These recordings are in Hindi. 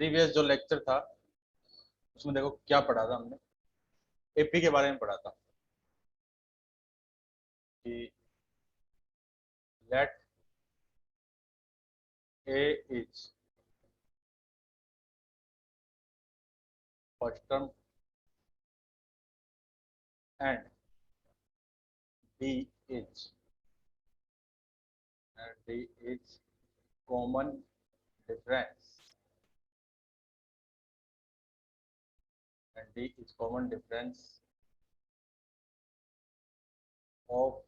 प्रीवियस जो लेक्चर था उसमें देखो क्या पढ़ा था हमने, एपी के बारे में पढ़ा था कि let a is first term and d is common difference and D is common difference of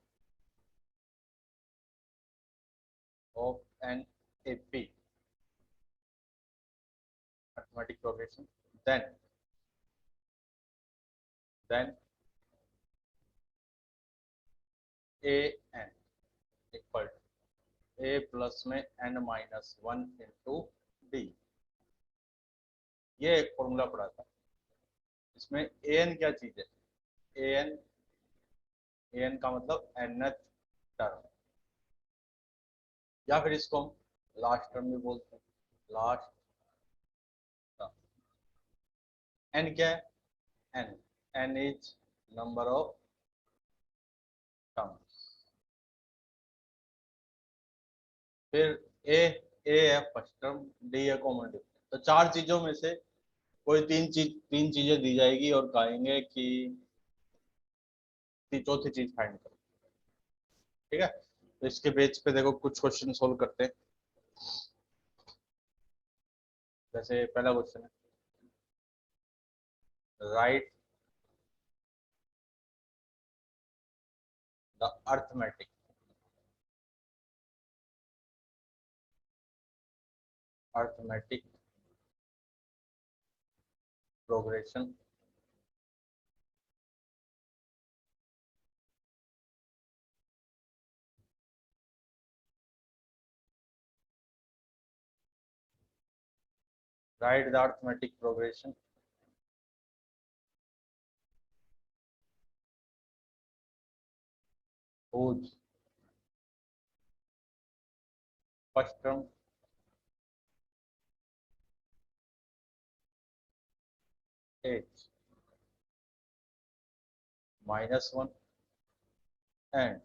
an AP arithmetic progression, then AN equal to A plus में n minus one into D. ये एक फॉर्मूला पढ़ा था। इसमें an क्या चीज है? an का मतलब nth टर्म, या फिर इसको हम लास्ट टर्म भी बोलते हैं, लास्ट टर्म। n क्या है? n is number of terms. फिर ए है फर्स्ट टर्म, डी है कॉमन डिफरेंस। तो चार चीजों में से कोई तीन चीजें दी जाएगी और कहेंगे कि चौथी चीज फाइंड करो। ठीक है, तो इसके बेस पे देखो कुछ क्वेश्चन सोल्व करते हैं। जैसे पहला क्वेश्चन है, right the arithmetic progression write the arithmetic progression whose first term is -1 and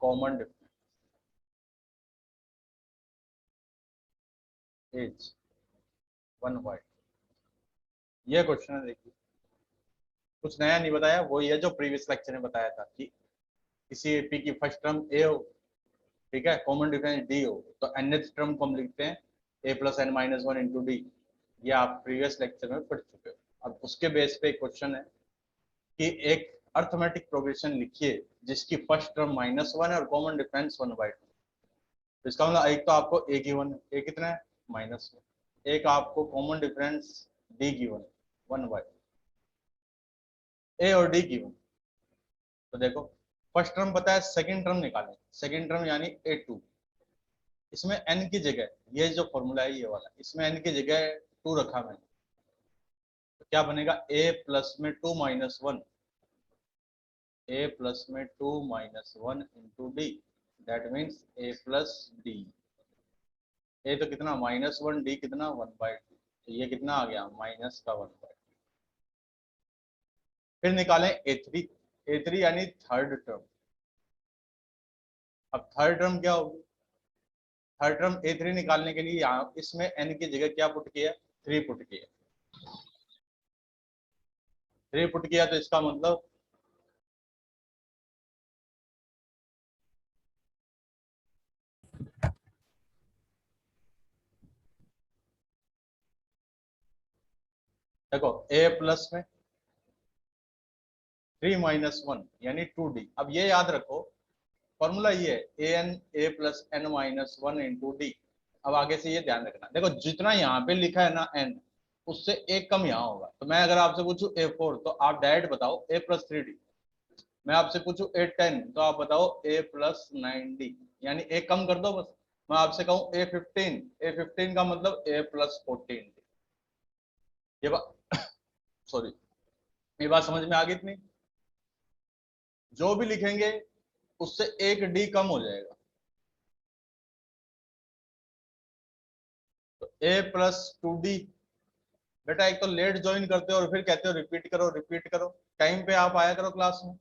common difference is 1/। ये क्वेश्चन है, देखिए कुछ नया नहीं बताया, वही है जो प्रीवियस लेक्चर में बताया था कि किसी एपी की फर्स्ट टर्म ए हो, ठीक है, कॉमन डिफरेंस डी हो, तो nth टर्म को हम लिखते हैं a plus n minus one into D. ये आप प्रीवियस लेक्चर में पढ़ चुके हो। अब उसके बेस पे क्वेश्चन है कि एक अर्थमेटिक प्रोग्रेशन लिखिए जिसकी फर्स्ट टर्म -1 है और कॉमन डिफरेंस 1/2। तो इसका मतलब एक तो आपको ए गिवन है, ए कितना है -1, एक आपको कॉमन डिफरेंस डी गिवन है 1/2, ए और डी गिवन। तो देखो फर्स्ट टर्म पता है, सेकंड टर्म निकालें, सेकंड टर्म यानी a2। इसमें n की जगह, ये जो फॉर्मूला है ये वाला, इसमें n की जगह 2 रखा मैंने, तो क्या बनेगा a प्लस में 2 माइनस वन, a प्लस में 2 minus one into D, that means a plus D. A तो कितना -1, डी कितना 1/2, तो ये कितना आ गया -1/2। फिर निकालें a3 यानी थर्ड टर्म। अब थर्ड टर्म क्या होगी? थर्ड टर्म a3 निकालने के लिए यहाँ इसमें n की जगह क्या पुट किया? 3 पुट किया। 3 पुट किया तो इसका मतलब देखो a प्लस में 3 माइनस वन यानी 2d। अब ये याद रखो फॉर्मूला ये है a plus n minus one into D. अब आगे से ये ध्यान रखना, देखो जितना यहाँ पे लिखा है ना n, उससे एक कम यहाँ होगा। तो मैं अगर आपसे पूछूं a4 तो आप डायरेक्ट बताओ a प्लस 3d। मैं आपसे पूछूं a10 तो आप बताओ a प्लस 9d, यानी एक कम कर दो बस। मैं आपसे कहूं a15 का मतलब a प्लस 14d। ये बात सॉरी, ये बात समझ में आ गई इतनी? जो भी लिखेंगे उससे एक डी कम हो जाएगा। ए प्लस 2d। बेटा एक तो लेट ज्वाइन करते हो और फिर कहते हो रिपीट करो रिपीट करो। टाइम पे आप आया करो क्लास में।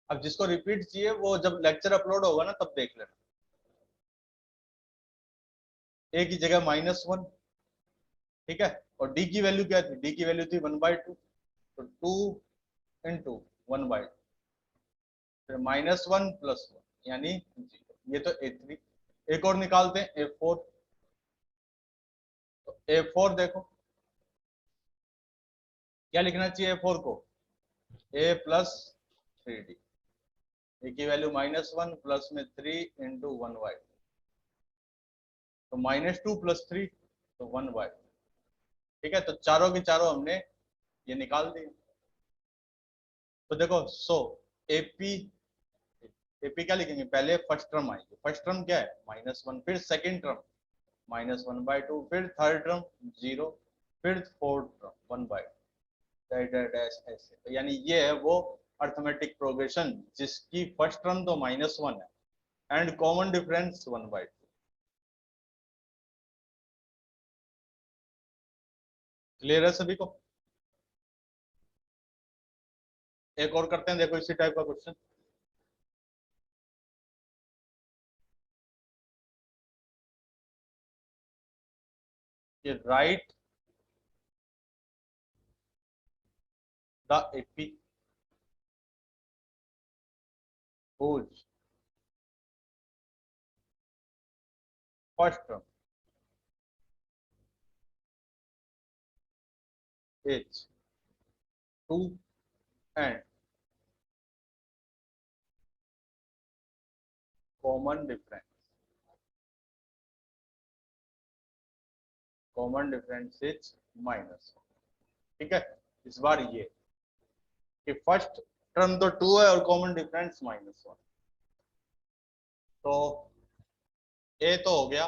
अब जिसको रिपीट चाहिए वो जब लेक्चर अपलोड होगा ना तब देख लेना। ए की जगह -1, ठीक है। और डी की वैल्यू क्या थी? डी की वैल्यू थी 1/2, तो 2 इंटू 1/2, फिर -1 + 1 यानी 0। ये तो A3। एक और निकालते हैं A4। तो A4 देखो क्या लिखना चाहिए A4 को? A + 3d। ए की वैल्यू -1 प्लस में 3 इंटू 1/2, तो -2 + 3 तो 1/2। ठीक है, तो चारों की चारों हमने ये निकाल दिए। तो देखो एपी एपी क्या लिखेंगे? पहले फर्स्ट टर्म आएगी। फर्स्ट टर्म क्या है? -1। फिर सेकंड टर्म -1/2, फिर थर्ड टर्म 0, फिर फोर्थ टर्म 1/2 ऐसे। तो यानी ये है वो अर्थमेटिक प्रोग्रेशन जिसकी फर्स्ट टर्म तो -1 है एंड कॉमन डिफरेंस 1/2। क्लियर है सभी को? एक और करते हैं, देखो इसी टाइप का क्वेश्चन। ये right the AP whose first term is 2 and common difference is -1। ठीक है, इस बार ये कि फर्स्ट टर्म तो 2 है और कॉमन डिफरेंस -1। तो ए तो हो गया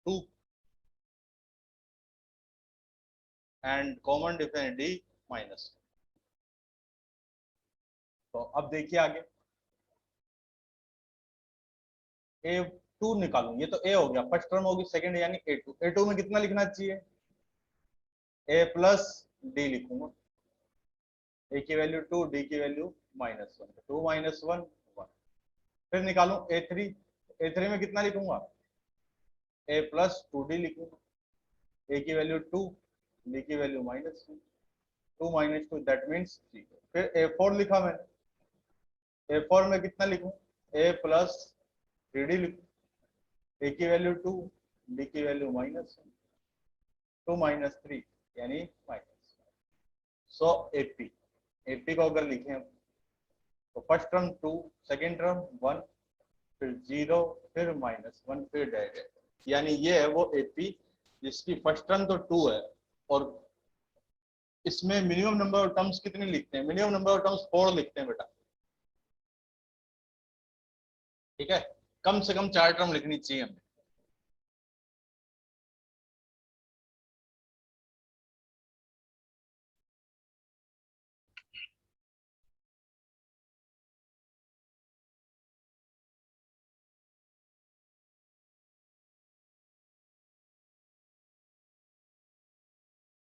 2 एंड कॉमन डिफरेंस डी -1। तो अब देखिए आगे A2 निकालूं। ये तो ए हो गया, फर्स्ट टर्म होगी, सेकंड यानी A2 में कितना लिखना चाहिए? A + d लिखूंगा। ए की वैल्यू 2, डी की वैल्यू -1, 2 - 1 1। फिर निकालूं A3। A3 में कितना लिखूंगा? A + 2d लिखूंगा। ए की वैल्यू 2, डी की वैल्यू -1, 2 - 2 दैट मीन्स 0। फिर A4 लिखा मैंने। A4 में कितना लिखूं? A + 3d लिखूं। ए की वैल्यू 2, डी की वैल्यू -1, 2 - 3 यानी माइनस। सो एपी को अगर लिखें तो फर्स्ट टर्म 2, सेकेंड टर्म 1, फिर 0, फिर -1, फिर डायरेक्ट, यानी ये है वो एपी जिसकी फर्स्ट टर्म तो 2 है और इसमें मिनिमम नंबर ऑफ टर्म्स कितनी लिखते हैं? मिनिमम नंबर ऑफ टर्म्स 4 लिखते हैं बेटा। ठीक है, कम से कम 4 टर्म लिखनी चाहिए हमें।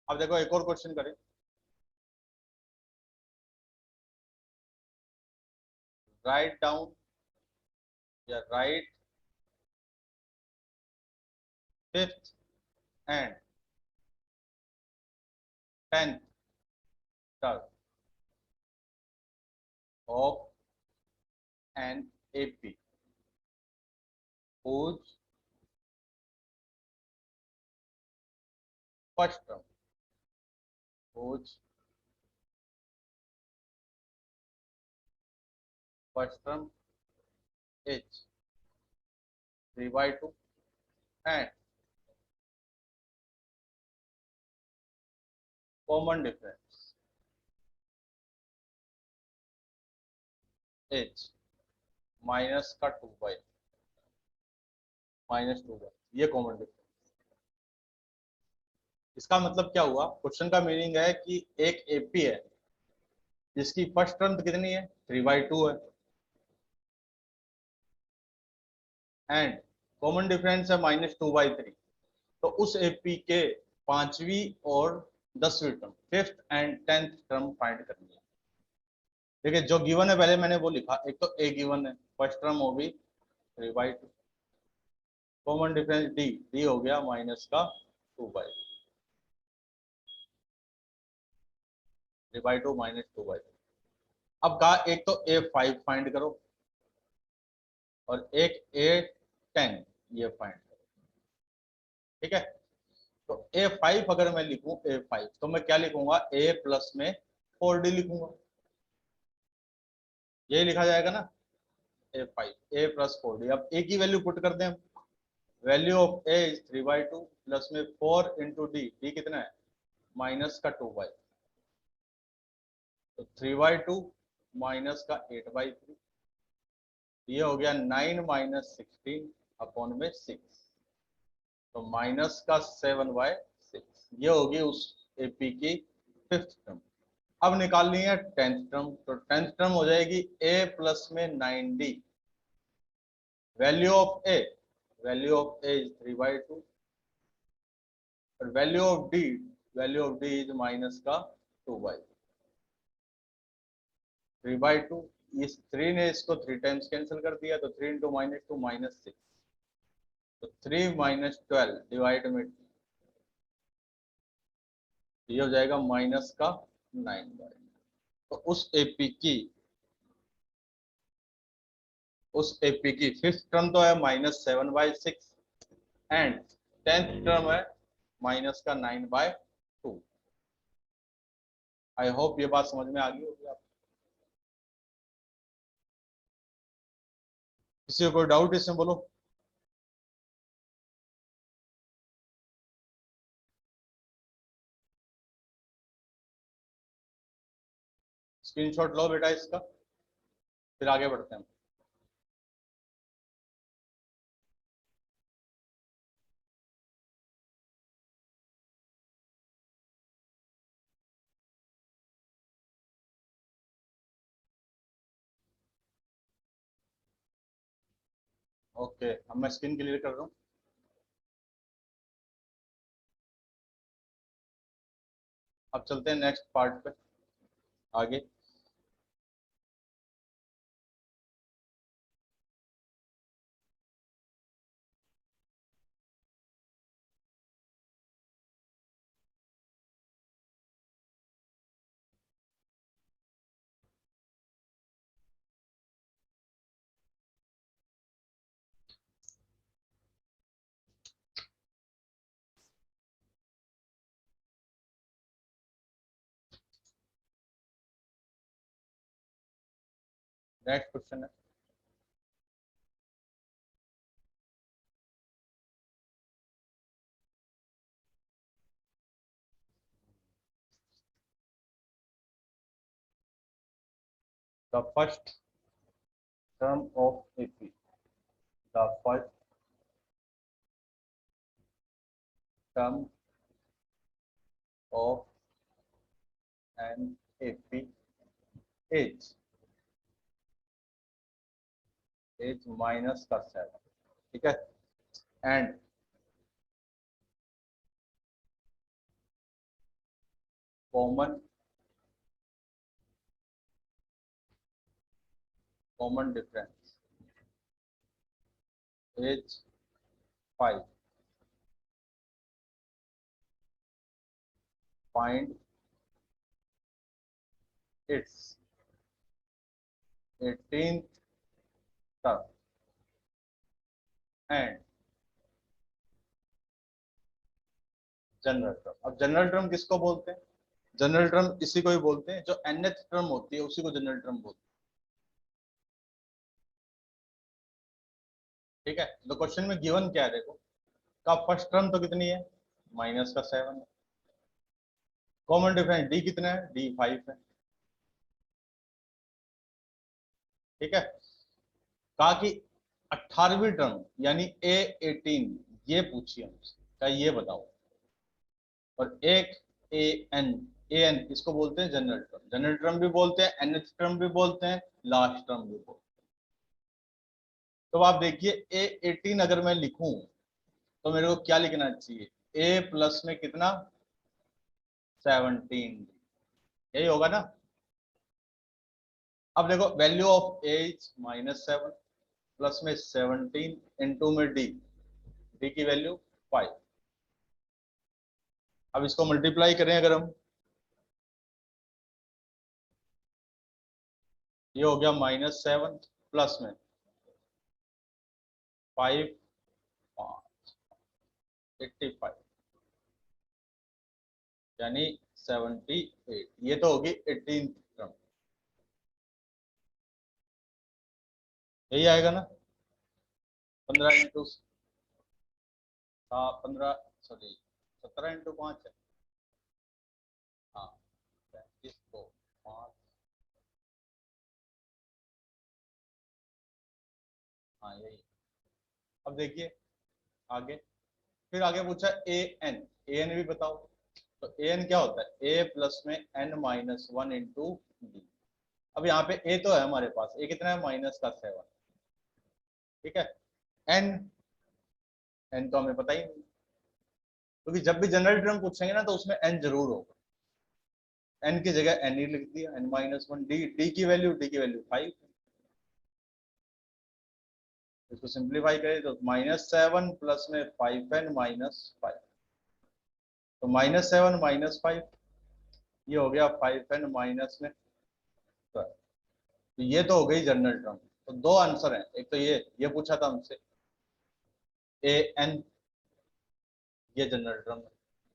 अब देखो एक और क्वेश्चन करें। राइट डाउन या right fifth and 10th term of an AP whose first term whose first term is 3/2 and common difference is minus का 2/, -2/, ये कॉमन डिफरेंस। इसका मतलब क्या हुआ? क्वेश्चन का मीनिंग है कि एक एपी है जिसकी फर्स्ट टर्म कितनी है? 3/2 है एंड कॉमन डिफरेंस है -2/3, तो उस एपी के 5वीं और 10वीं term, 5th and 10th term find करनी है। देखिए जो गिवन है पहले मैंने वो लिखा, एक तो ए गिवन है, फर्स्ट टर्म होगी 3/2, कॉमन डिफरेंस डी, डी हो गया माइनस का 2/2, 3/2 माइनस 2/2। अब कहा एक तो A5 फाइंड करो और एक A10 ये फाइंड करो, ठीक है। तो A5 अगर मैं लिखूं A5 तो मैं क्या लिखूंगा, A प्लस में 4D लिखूंगा, यही लिखा जाएगा ना, A5 A प्लस 4D। अब A की वैल्यू पुट कर दें हम, value of A is 3/2 plus में 4 इंटू डी, डी कितना है माइनस का 2/2, तो 3/2 माइनस का 8/3, ये हो गया 9 माइनस 16 अपॉन में 6, तो माइनस का 7/6, ये होगी उस एपी की 5th टर्म। अब निकालनी है 10th टर्म, तो 10th टर्म हो जाएगी A प्लस में 9D, value of A, value of A is 3/2 और value of D is minus का 2/2, 3/2, इस 3 ने इसको 3 टाइम्स कैंसिल कर दिया, तो 3 इंटू -2 -6, तो 3 माइनस 12 डिवाइड में ये हो जाएगा माइनस का 9/2। तो उस एपी की 5th टर्म तो है -7/6 एंड 10th टर्म है माइनस का 9/2। आई होप ये बात समझ में आ गई होगी आप, किसी को कोई डाउट इसमें बोलो। स्क्रीनशॉट लो बेटा इसका, फिर आगे बढ़ते हैं। ओके, अब मैं स्क्रीन क्लियर कर रहा हूँ। अब चलते हैं नेक्स्ट पार्ट पे आगे। नेक्स्ट क्वेश्चन है, the first term of AP, the first term of an AP is minus का 7, ठीक है, and common difference is 5, find its 18th term and general term. अब जनरल टर्म किसको बोलते हैं, जनरल टर्म इसी को ही बोलते हैं, जो nth टर्म होती है उसी को जनरल टर्म बोलते हैं, ठीक है। तो क्वेश्चन में गिवन क्या है देखो, का फर्स्ट टर्म तो कितनी है माइनस का 7 है, कॉमन डिफरेंस डी कितना है, D5 है, ठीक है। कहा कि 18वीं टर्म यानी A18 ये पूछिए हमसे, क्या ये बताओ, और एक ए एन इसको बोलते हैं जनरल टर्म, जनरल टर्म भी बोलते हैं, nth टर्म भी बोलते हैं, लास्ट टर्म भी बोलते हैं, तो आप देखिए ए 18 अगर मैं लिखूं तो मेरे को क्या लिखना चाहिए, ए प्लस में कितना 17, यही होगा ना। अब देखो वैल्यू ऑफ ए -7 प्लस में 17 इंटू में डी, डी की वैल्यू 5। अब इसको मल्टीप्लाई करें अगर हम, ये हो गया -7 प्लस में 5 85 यानी 78, ये तो होगी 18 टर्म, यही आएगा ना। 15 इंटू 15 सॉरी 17 इंटू 5 है, हाँ 35 को 5, हाँ यही। अब देखिए आगे, फिर आगे पूछा ए एन, ए एन भी बताओ। तो ए एन क्या होता है, ए प्लस में n-1 इंटू डी। अब यहाँ पे ए तो है हमारे पास, ए कितना है -7, ठीक है। एन, एन तो हमें पता ही नहीं, क्योंकि जब भी जनरल टर्म पूछेंगे ना तो उसमें एन जरूर होगा। एन की जगह एन ही लिख दिया, n-1। डी, डी की वैल्यू, डी की वैल्यू 5। इसको सिंप्लीफाई करें तो -7 प्लस में 5n-5, तो -7 -5, ये हो गया 5n माइनस में 12। तो ये तो हो गई जनरल टर्म। तो दो आंसर हैं, एक तो ये पूछा था हमसे ए एन, ये जनरल टर्म है।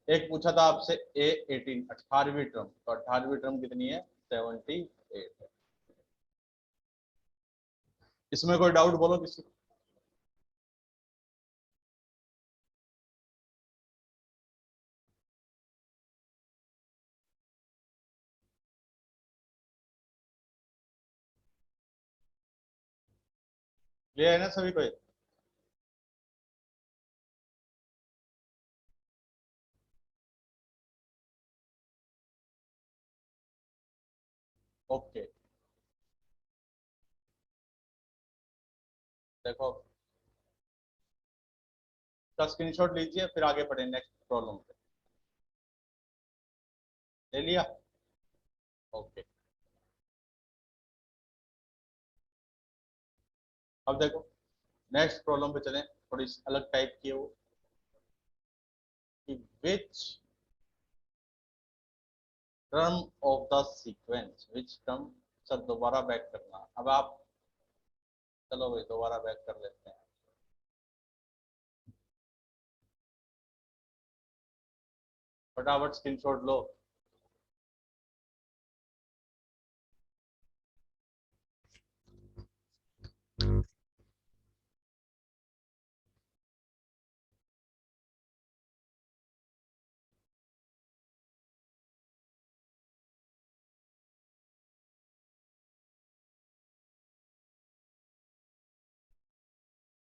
एक पूछा था आपसे ए 18, 18वीं टर्म, तो 18वीं टर्म कितनी है, 78 है। इसमें कोई डाउट बोलो किसी को। ये है ना सभी को। ओके, देखो इसका स्क्रीनशॉट लीजिए, फिर आगे बढ़े नेक्स्ट प्रॉब्लम पे। ले लिया, ओके। अब देखो नेक्स्ट प्रॉब्लम पे चलें, थोड़ी अलग टाइप की है वो, कि which term of the sequence, which term, sir दोबारा बैक करना। अब आप, चलो भाई दोबारा बैक कर लेते हैं। फटाफट स्क्रीनशॉट लो।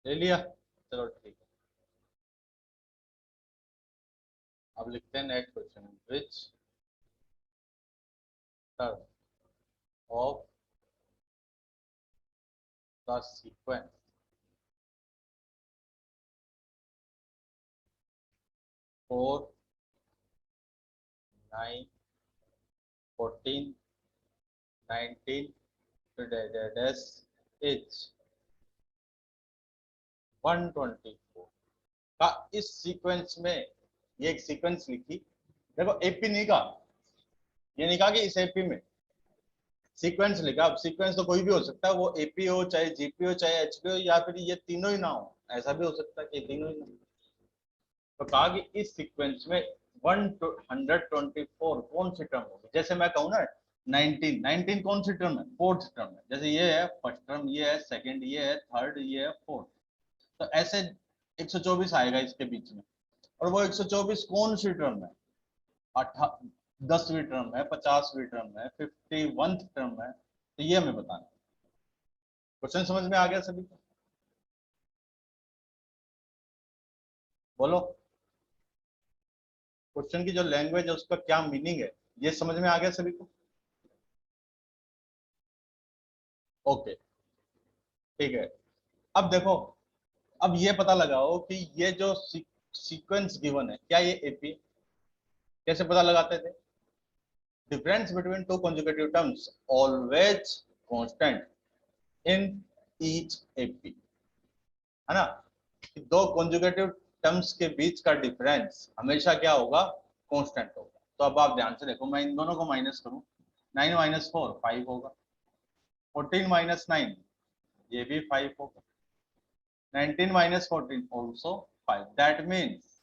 ले लिया, चलो ठीक है। अब लिखते हैं next question, which term of the sequence 4, 9, 14, 19 is 124 का इस सीक्वेंस में, ये एक सीक्वेंस लिखी, देखो एपी नहीं कहा, ये नहीं कहा कि इस एपी में, सीक्वेंस लिखा। अब सीक्वेंस तो कोई भी हो सकता है, वो एपी हो चाहे जीपी हो चाहे एचपी हो, या फिर ये तीनों ही ना हो, ऐसा भी हो सकता है कि तीनों ही ना हो। तो कहा कि इस सीक्वेंस में 124 कौन सी टर्म होगी। जैसे मैं कहूँ ना 19, 19 कौन सी टर्म है, फोर्थ टर्म है। जैसे ये है फर्स्ट टर्म, ये है सेकंड, ये है थर्ड, ये है फोर्थ। तो ऐसे 124 आएगा इसके बीच में। और वो 124 कौन सी टर्म है, 10वीं टर्म है, 50वीं टर्म है, 51th टर्म है, तो ये हमें बताना। क्वेश्चन समझ में आ गया सभी को, बोलो। क्वेश्चन की जो लैंग्वेज है उसका क्या मीनिंग है, ये समझ में आ गया सभी को। ओके, ठीक है। अब देखो, अब ये पता लगाओ कि ये जो सीक्वेंस गिवन है, क्या ये एपी? कैसे पता लगाते थे? Difference between two consecutive terms always constant in each AP, है ना? कि दो कंसेक्यूटिव टर्म्स के बीच का डिफरेंस हमेशा क्या होगा? कांस्टेंट होगा। तो अब आप ध्यान से देखो, मैं इन दोनों को माइनस करूं, 9 माइनस 4 5 होगा, 14 माइनस 9 ये भी 5 होगा, 19 minus 14 also 5. That means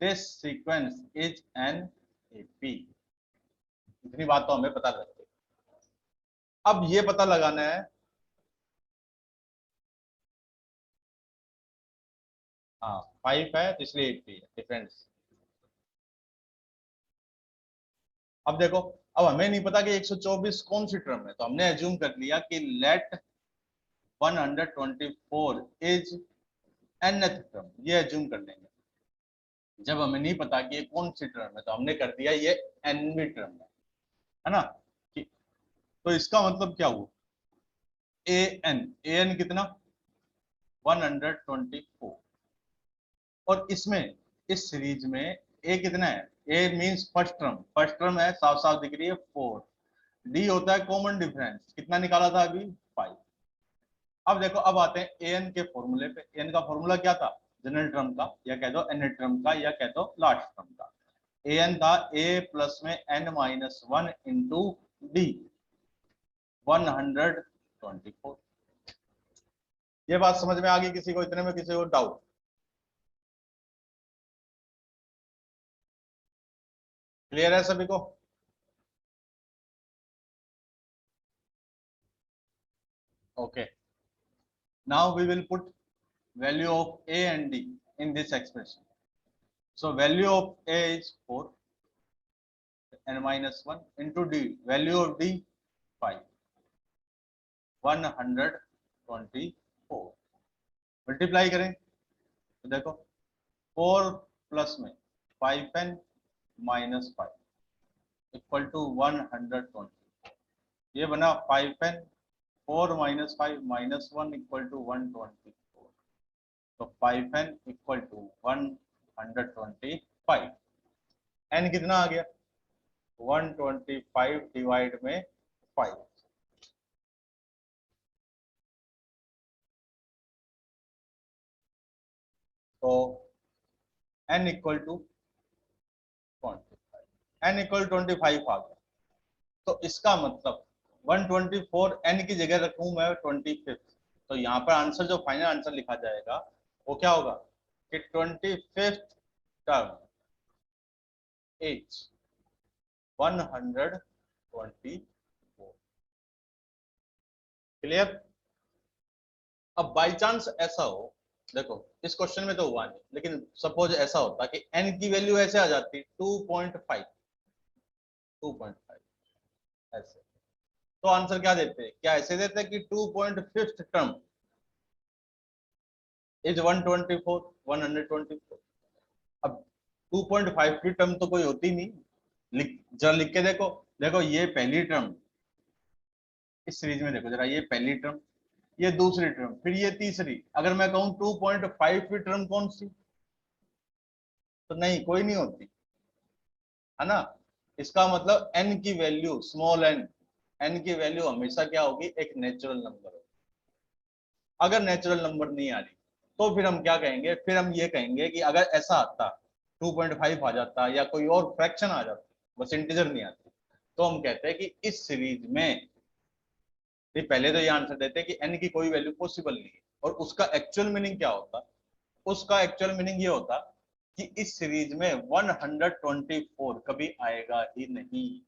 this sequence is an AP. इतनी बात तो हमें पता लगती है। अब ये पता लगाना है, हाँ 5 है तो इसलिए AP है डिफरेंस। अब देखो, अब हमें नहीं पता कि 124 कौन सी टर्म है, तो हमने एज्यूम कर लिया कि लेट 124 इज nth टर्म, ये एज्यूम कर लेंगे। जब हमें नहीं पता कि ये कौन सी टर्म है तो हमने कर दिया ये nवीं टर्म है ना? तो इसका मतलब क्या हुआ? an कितना? 124। और इसमें, इस सीरीज में a कितना है? a मींस फर्स्ट टर्म है, साफ साफ दिख रही है 4। d होता है कॉमन डिफरेंस, कितना निकाला था अभी? 5। अब देखो, अब आते हैं an के फॉर्मूले पे। an का फॉर्मूला क्या था? जनरल टर्म का, या कह दो n टर्म का, या कह दो लास्ट टर्म का। an था a प्लस में n माइनस 1 इंटू डी, 124। ये बात समझ में आ गई किसी को? इतने में किसी को डाउट? क्लियर है सभी को? Okay, now we will put value of a and d in this expression. So value of a is 4 n minus 1 into d, value of d 5, 124। Multiply करें तो देखो 4 प्लस में 5n माइनस 5 इक्वल टू 120। ये बना 5n, 4 minus 5 minus 1 equal to 124। तो 5n इक्वल टू 125। n कितना आ गया? 125 डिवाइड में 5। तो n equal to 25, n equal 25 आ गया। तो इसका मतलब 124 n की जगह रखूं मैं 25, तो यहाँ पर आंसर, जो फाइनल आंसर लिखा जाएगा वो क्या होगा? कि 25th टर्म इज 124। क्लियर? अब बाई चांस ऐसा हो, देखो इस क्वेश्चन में तो हुआ नहीं, लेकिन सपोज ऐसा होता कि n की वैल्यू ऐसे आ जाती 2.5, 2.5 ऐसे, तो आंसर क्या देते? क्या ऐसे देते कि 2.5th टर्म इज 124, 124। अब 2.5 की टर्म तो कोई होती नहीं। जरा लिख के देखो, देखो ये पहली टर्म, इस सीरीज में देखो जरा, ये पहली टर्म, ये दूसरी टर्म, फिर ये तीसरी। अगर मैं कहूं 2.5 की टर्म कौन सी, तो नहीं, कोई नहीं होती, है ना? इसका मतलब n की वैल्यू, स्मॉल n की वैल्यू हमेशा क्या होगी? एक नेचुरल नंबर होगी। अगर नेचुरल नंबर नहीं आ रही तो फिर हम क्या कहेंगे? फिर हम ये कहेंगे कि अगर ऐसा आता, 2.5 आ जाता या कोई और फ्रैक्शन आ जाता, बस इंटीजर नहीं आती, तो हम कहते हैं कि इस सीरीज में, पहले तो ये आंसर देते हैं कि n की कोई वैल्यू पॉसिबल नहीं है। और उसका एक्चुअल मीनिंग क्या होता? उसका एक्चुअल मीनिंग ये होता कि इस सीरीज में 124 कभी आएगा ही नहीं।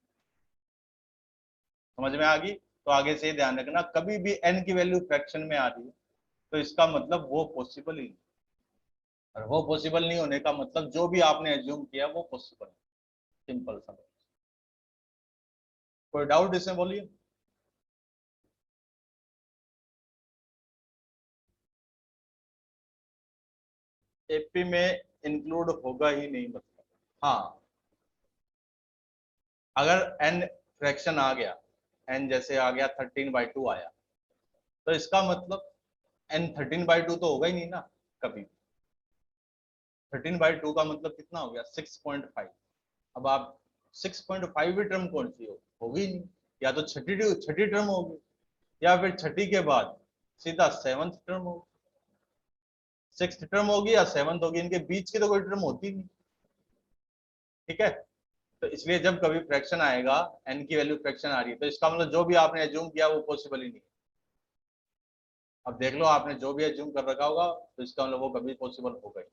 समझ में आ गई? तो आगे से ध्यान रखना, कभी भी n की वैल्यू फ्रैक्शन में आ रही है तो इसका मतलब वो पॉसिबल ही नहीं। और वो पॉसिबल नहीं होने का मतलब जो भी आपने एज्यूम किया वो पॉसिबल है। सिंपल सा। कोई डाउट इसमें बोलिए। एपी में इंक्लूड होगा ही नहीं मतलब? हाँ, अगर n फ्रैक्शन आ गया, n जैसे आ गया 13/2 आया, तो इसका मतलब n 13/2 तो होगा ही नहीं ना कभी। 13/2 का मतलब कितना हो गया 6.5। अब आप 6.5 टर्म कौन सी होगी नहीं, या तो छठी टर्म होगी, या फिर छठी के बाद सीधा सेवंथ टर्म होगी, सिक्स टर्म होगी या सेवंथ होगी, इनके बीच की तो कोई टर्म होती नहीं। ठीक है, तो इसलिए जब कभी फ्रैक्शन आएगा, एन की वैल्यू फ्रैक्शन आ रही है, तो इसका मतलब जो भी आपने एज्यूम किया वो पॉसिबल ही नहीं है। अब देख लो आपने जो भी एज्यूम कर रखा होगा, तो इसका मतलब वो कभी पॉसिबल होगा ही।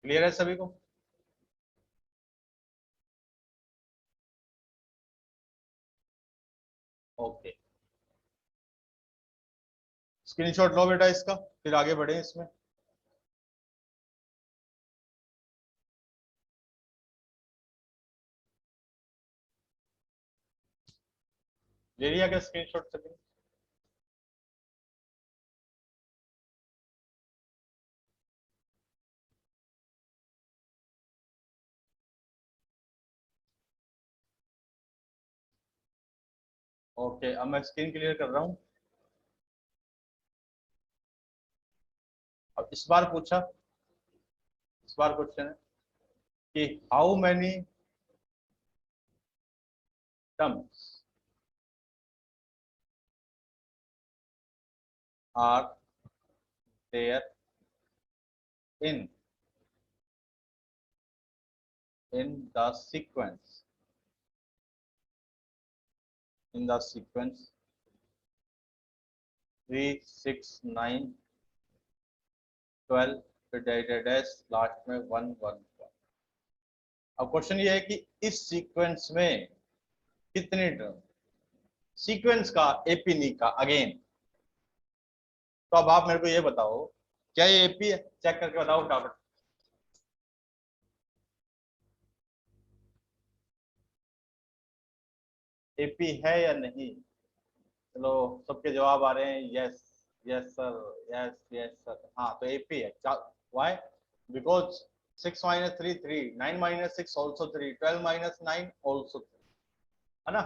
क्लियर है सभी को? ओके, स्क्रीनशॉट लो बेटा इसका, फिर आगे बढ़े इसमें। ले लिया क्या स्क्रीनशॉट सभी? ओके, अब मैं स्क्रीन क्लियर कर रहा हूँ। अब इस बार पूछा, इस बार क्वेश्चन है कि how many terms are there in the sequence, in the sequence 3 6 9 12 फिर डैश लास्ट में 1 1 1। अब क्वेश्चन ये है कि इस सीक्वेंस में कितने टर्म, सीक्वेंस का एपी नहीं का अगेन। तो अब आप मेरे को ये बताओ, क्या ये एपी है? चेक करके बताओ फटाफट। एपी है या नहीं? चलो, सबके जवाब आ रहे हैं yes, yes sir, yes yes sir. हाँ, तो एपी है। Why? Because 6 minus 3 3, 9 minus 6 also 3, 12 minus 9 also 3, है ना?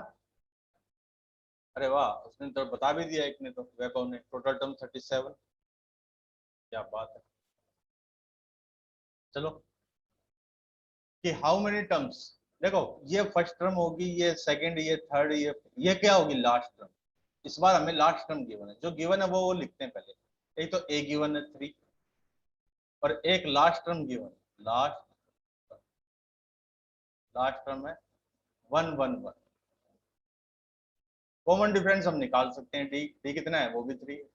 अरे वाह, उसने तो बता भी दिया एक ने, तो वैभव ने, टोटल टर्म 37। क्या बात है। चलो, कि हाउ मेनी टर्म्स, देखो ये फर्स्ट टर्म होगी, ये सेकंड, ये थर्ड, ये क्या होगी लास्ट टर्म। इस बार हमें लास्ट टर्म गिवन है, जो गिवन है वो लिखते हैं पहले। एक तो ए गिवन है 3, और एक last term given, last last term है 1 1 1। कॉमन डिफरेंस हम निकाल सकते हैं, डी डी कितना है, वो भी 3 है।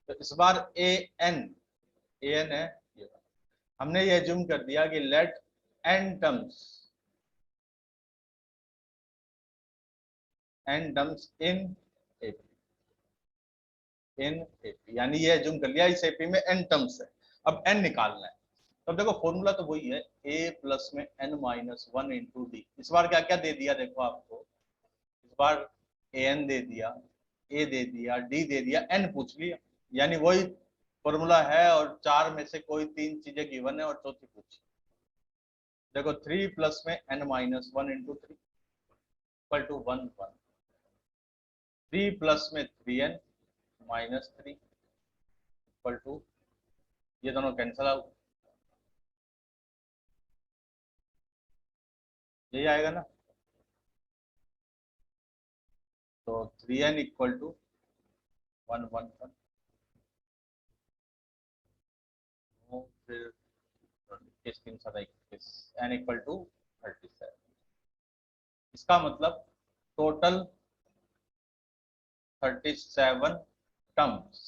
तो इस बार एन, एन है ये। हमने ये एज्यूम कर दिया कि let n terms, n terms in AP, in AP, यानी ये एज्यूम कर लिया इस एपी में एन टर्म्स है। अब एन निकालना है। तो देखो फॉर्मूला तो वही है, ए प्लस में एन माइनस 1 इंटू डी। इस बार क्या क्या दे दिया देखो आपको, इस बार ए एन दे दिया, ए दे दिया, डी दे दिया, एन पूछ लिया, यानी वही फॉर्मूला है, और चार में से कोई तीन चीजें गिवन है और चौथी पूछी। देखो 3 प्लस में n minus 1 into 3 equal to 1 1। 3 plus में 3n माइनस 3 इक्वल टू, ये दोनों कैंसिल आउट, यही आएगा ना। तो 3n इक्वल टू 1 1 1। फिर 21 3 7 21, n इक्वल टू 37। इसका मतलब total 37 terms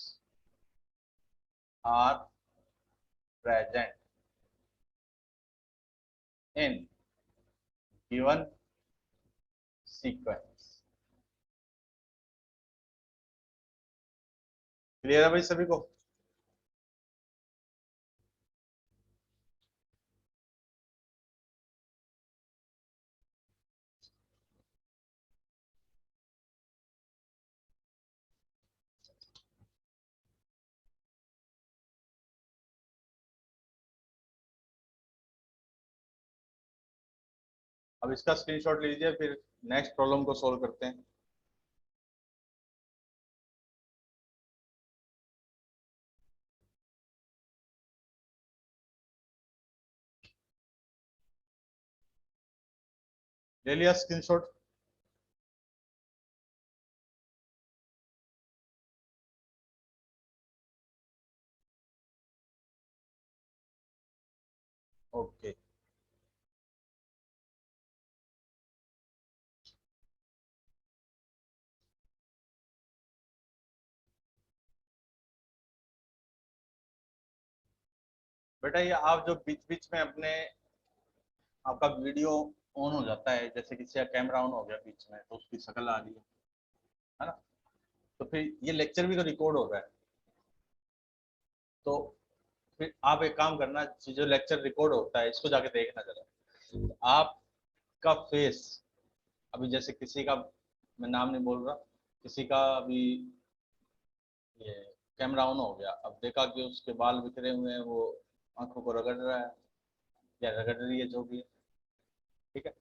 are present in given sequence. Clear है भाई सभी को? अब इसका स्क्रीनशॉट लीजिए, फिर नेक्स्ट प्रॉब्लम को सोल्व करते हैं। ले लिया स्क्रीनशॉट? ओके। बेटा ये आप जो बीच बीच में अपने, आपका वीडियो ऑन हो जाता है, जैसे किसी का कैमरा ऑन हो गया बीच में तो उसकी शक्ल आ रही है ना, तो फिर ये लेक्चर भी तो रिकॉर्ड हो रहा है। तो फिर आप एक काम करना, जो लेक्चर रिकॉर्ड होता है इसको जाके देखना जरा। तो आपका फेस, अभी जैसे किसी का, मैं नाम नहीं बोल रहा, किसी का अभी ये कैमरा ऑन हो गया, अब देखा कि उसके बाल बिखरे हुए हैं, वो आंखों को रगड़ रहा है या रगड़ रही है, जो भी है, ठीक है।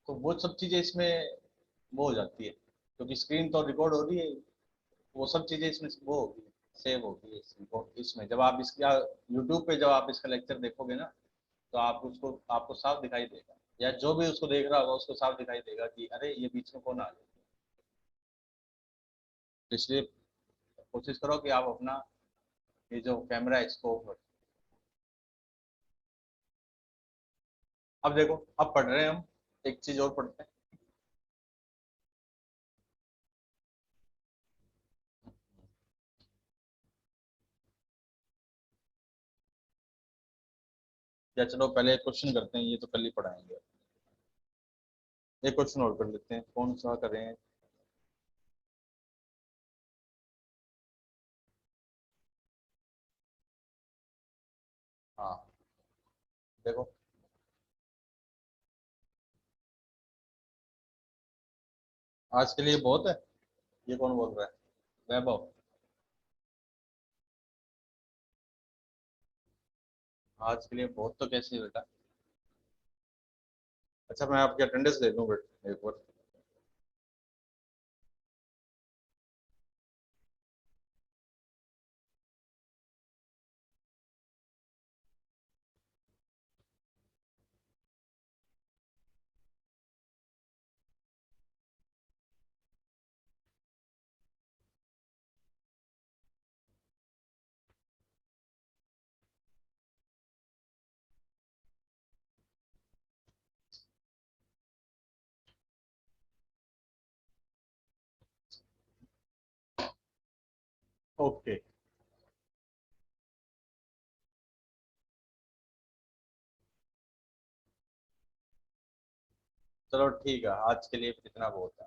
तो वो सब चीजें इसमें वो हो जाती है, क्योंकि स्क्रीन तो रिकॉर्ड हो रही है, वो सब चीजें इसमें वो होगी, सेव होगी इसमें। जब आप इसका यूट्यूब पे जब आप इसका लेक्चर देखोगे ना, तो आप उसको, आपको साफ दिखाई देगा, या जो भी उसको देख रहा होगा उसको साफ दिखाई देगा कि अरे ये बीच में कौन आ गया। तो इसलिए कोशिश करो कि आप अपना ये जो कैमरा है इसको ऑफ रखो। अब देखो, अब पढ़ रहे हैं हम, एक चीज और पढ़ते हैं। या चलो पहले एक क्वेश्चन करते हैं, ये तो कल ही पढ़ाएंगे। एक क्वेश्चन और कर लेते हैं, कौन सा करें? हाँ, देखो, आज के लिए बहुत है। ये कौन बोल रहा है? वैभव। आज के लिए बहुत तो कैसे बेटा? अच्छा, मैं आपकी अटेंडेंस दे दूं बेटा एक बार? ओके, चलो ठीक है, आज के लिए इतना बहुत है।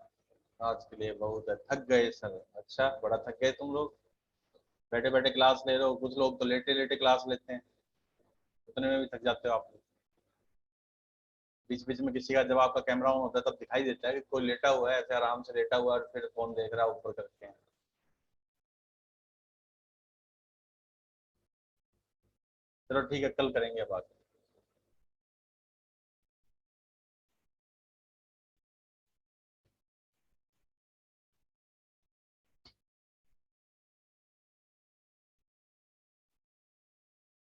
आज के लिए बहुत है, थक गए सर, अच्छा बड़ा थक गए तुम लोग। बैठे बैठे क्लास ले रहे हो, कुछ लोग तो लेटे लेटे क्लास लेते हैं, उतने में भी थक जाते हो आप लोग। बीच बीच में किसी का जब आपका कैमरा ऑन होता है तब दिखाई देता है कि कोई लेटा हुआ है, ऐसे आराम से लेटा हुआ है और फिर फोन देख रहा है ऊपर करके। चलो ठीक है, कल करेंगे बात।